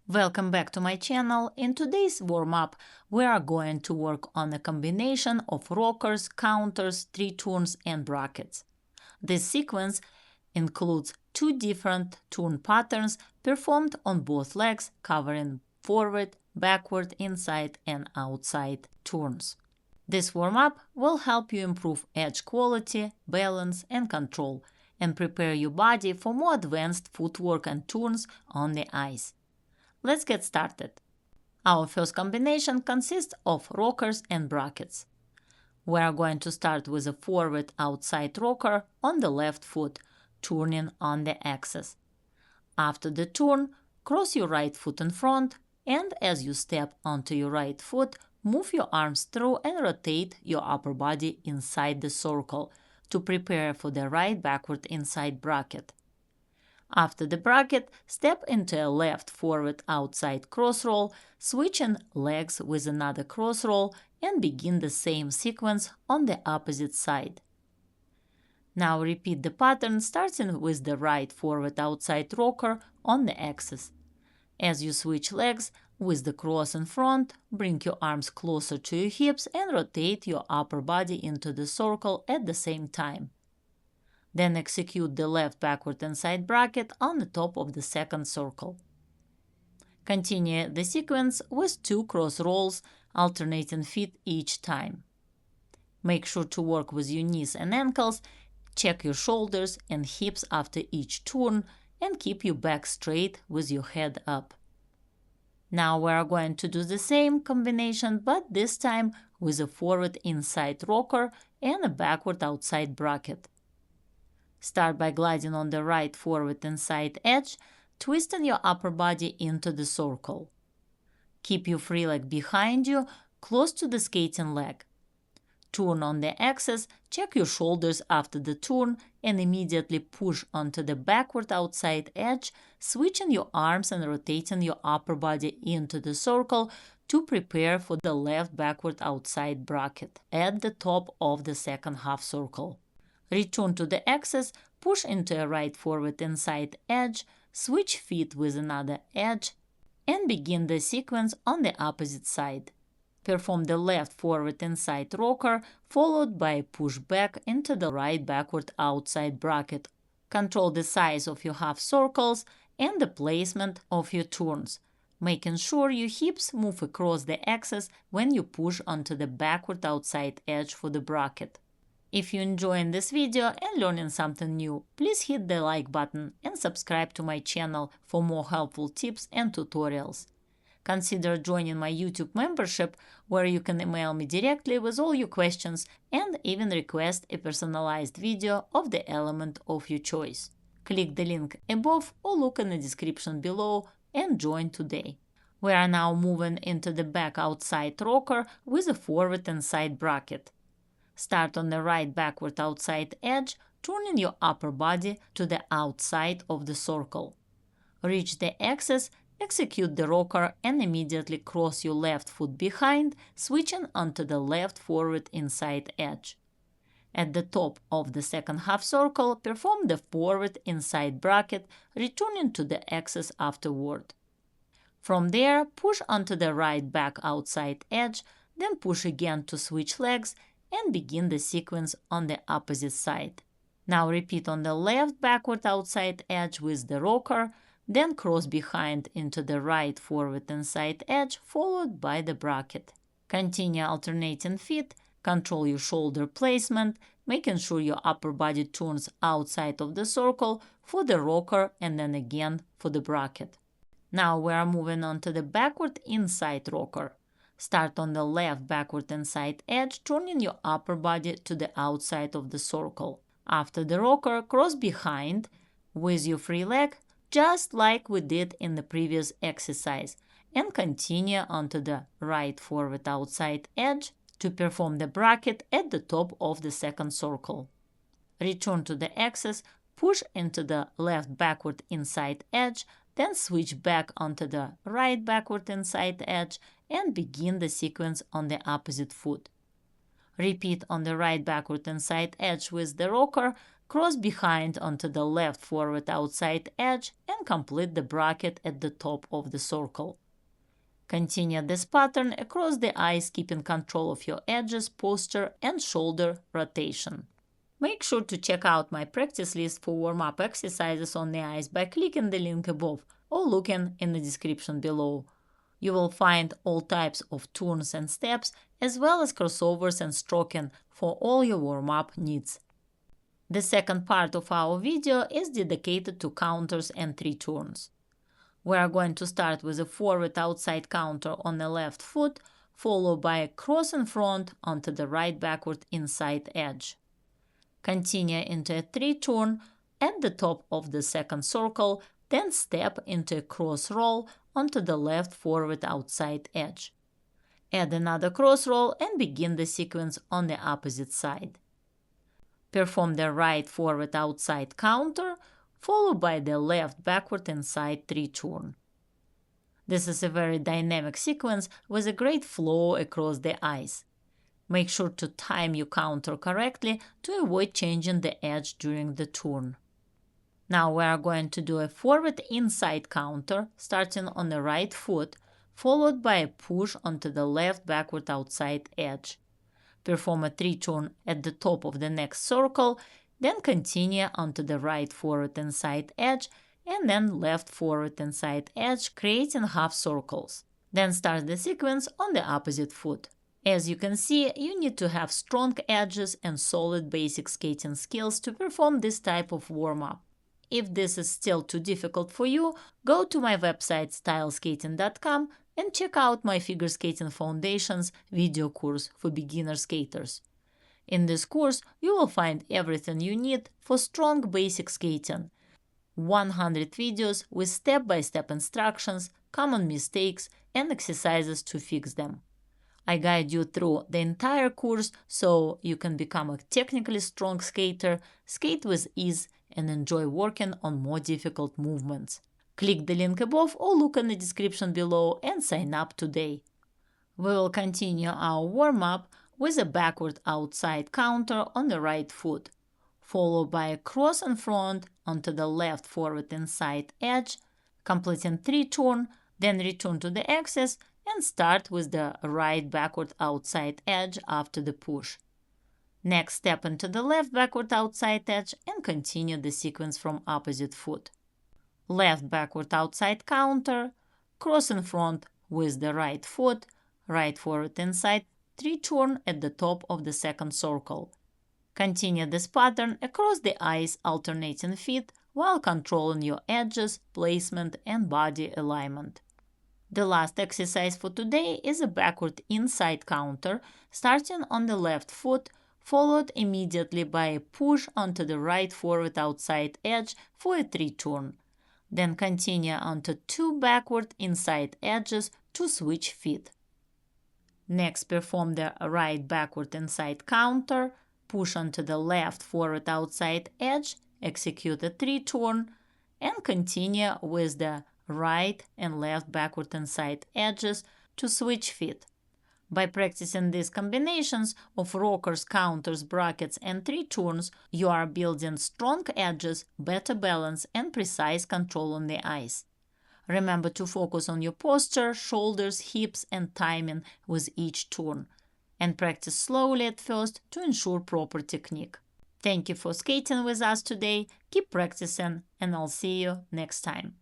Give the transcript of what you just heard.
Welcome back to my channel. In today's warm-up, we are going to work on a combination of rockers, counters, tree turns, and brackets. This sequence includes two different turn patterns performed on both legs, covering forward, backward, inside, and outside turns. This warm-up will help you improve edge quality, balance, and control, and prepare your body for more advanced footwork and turns on the ice. Let's get started. Our first combination consists of rockers and brackets. We are going to start with a forward outside rocker on the left foot, turning on the axis. After the turn, cross your right foot in front, and as you step onto your right foot, move your arms through and rotate your upper body inside the circle to prepare for the right backward inside bracket. After the bracket, step into a left forward outside cross roll, switching legs with another cross roll, and begin the same sequence on the opposite side. Now repeat the pattern starting with the right forward outside rocker on the axis. As you switch legs with the cross in front, bring your arms closer to your hips and rotate your upper body into the circle at the same time. Then execute the left backward inside bracket on the top of the second circle. Continue the sequence with two cross rolls, alternating feet each time. Make sure to work with your knees and ankles, check your shoulders and hips after each turn, and keep your back straight with your head up. Now we are going to do the same combination, but this time with a forward inside rocker and a backward outside bracket. Start by gliding on the right forward inside edge, twisting your upper body into the circle. Keep your free leg behind you, close to the skating leg. Turn on the axis, check your shoulders after the turn, and immediately push onto the backward outside edge, switching your arms and rotating your upper body into the circle to prepare for the left backward outside bracket at the top of the second half circle. Return to the axis, push into a right forward inside edge, switch feet with another edge, and begin the sequence on the opposite side. Perform the left forward inside rocker, followed by a push back into the right backward outside bracket. Control the size of your half circles and the placement of your turns, making sure your hips move across the axis when you push onto the backward outside edge for the bracket. If you're enjoying this video and learning something new, please hit the like button and subscribe to my channel for more helpful tips and tutorials. Consider joining my YouTube membership, where you can email me directly with all your questions and even request a personalized video of the element of your choice. Click the link above or look in the description below and join today. We are now moving into the back outside rocker with a forward inside bracket. Start on the right backward outside edge, turning your upper body to the outside of the circle. Reach the axis, execute the rocker, and immediately cross your left foot behind, switching onto the left forward inside edge. At the top of the second half circle, perform the forward inside bracket, returning to the axis afterward. From there, push onto the right back outside edge, then push again to switch legs, and begin the sequence on the opposite side. Now repeat on the left backward outside edge with the rocker, then cross behind into the right forward inside edge, followed by the bracket. Continue alternating feet, control your shoulder placement, making sure your upper body turns outside of the circle for the rocker and then again for the bracket. Now we are moving on to the backward inside rocker. Start on the left backward inside edge, turning your upper body to the outside of the circle. After the rocker, cross behind with your free leg, just like we did in the previous exercise, and continue onto the right forward outside edge to perform the bracket at the top of the second circle. Return to the axis, push into the left backward inside edge, then switch back onto the right backward inside edge and begin the sequence on the opposite foot. Repeat on the right backward inside edge with the rocker, cross behind onto the left forward outside edge and complete the bracket at the top of the circle. Continue this pattern across the eyes, keeping control of your edges, posture, and shoulder rotation. Make sure to check out my practice list for warm-up exercises on the eyes by clicking the link above or looking in the description below. You will find all types of turns and steps, as well as crossovers and stroking for all your warm-up needs. The second part of our video is dedicated to counters and 3 turns. We are going to start with a forward outside counter on the left foot, followed by a cross in front onto the right backward inside edge. Continue into a 3 turn at the top of the second circle, then step into a cross roll onto the left forward outside edge. Add another cross roll and begin the sequence on the opposite side. Perform the right forward outside counter, followed by the left backward inside 3 turn. This is a very dynamic sequence with a great flow across the eyes. Make sure to time your counter correctly to avoid changing the edge during the turn. Now we are going to do a forward inside counter starting on the right foot, followed by a push onto the left backward outside edge. Perform a 3 turn at the top of the next circle, then continue onto the right forward inside edge and then left forward inside edge, creating half circles. Then start the sequence on the opposite foot. As you can see, you need to have strong edges and solid basic skating skills to perform this type of warm-up. If this is still too difficult for you, go to my website styleskating.com and check out my figure skating foundations video course for beginner skaters. In this course, you will find everything you need for strong basic skating. 100 videos with step-by-step instructions, common mistakes, and exercises to fix them. I guide you through the entire course so you can become a technically strong skater, skate with ease, and enjoy working on more difficult movements. Click the link above or look in the description below and sign up today. We will continue our warm-up with a backward outside counter on the right foot, followed by a cross in front onto the left forward inside edge, completing 3 turn, then return to the axis and start with the right backward outside edge after the push. Next, step into the left backward outside edge and continue the sequence from opposite foot. Left backward outside counter, cross in front with the right foot, right forward inside 3 turn at the top of the second circle. Continue this pattern across the eyes, alternating feet while controlling your edges, placement, and body alignment. The last exercise for today is a backward inside counter starting on the left foot, followed immediately by a push onto the right forward outside edge for a 3 turn. Then continue onto 2 backward inside edges to switch feet. Next, perform the right backward inside counter, push onto the left forward outside edge, execute a 3 turn, and continue with the right and left backward inside edges to switch feet. By practicing these combinations of rockers, counters, brackets, and 3 turns, you are building strong edges, better balance, and precise control on the eyes. Remember to focus on your posture, shoulders, hips, and timing with each turn, and practice slowly at first to ensure proper technique. Thank you for skating with us today. Keep practicing, and I'll see you next time.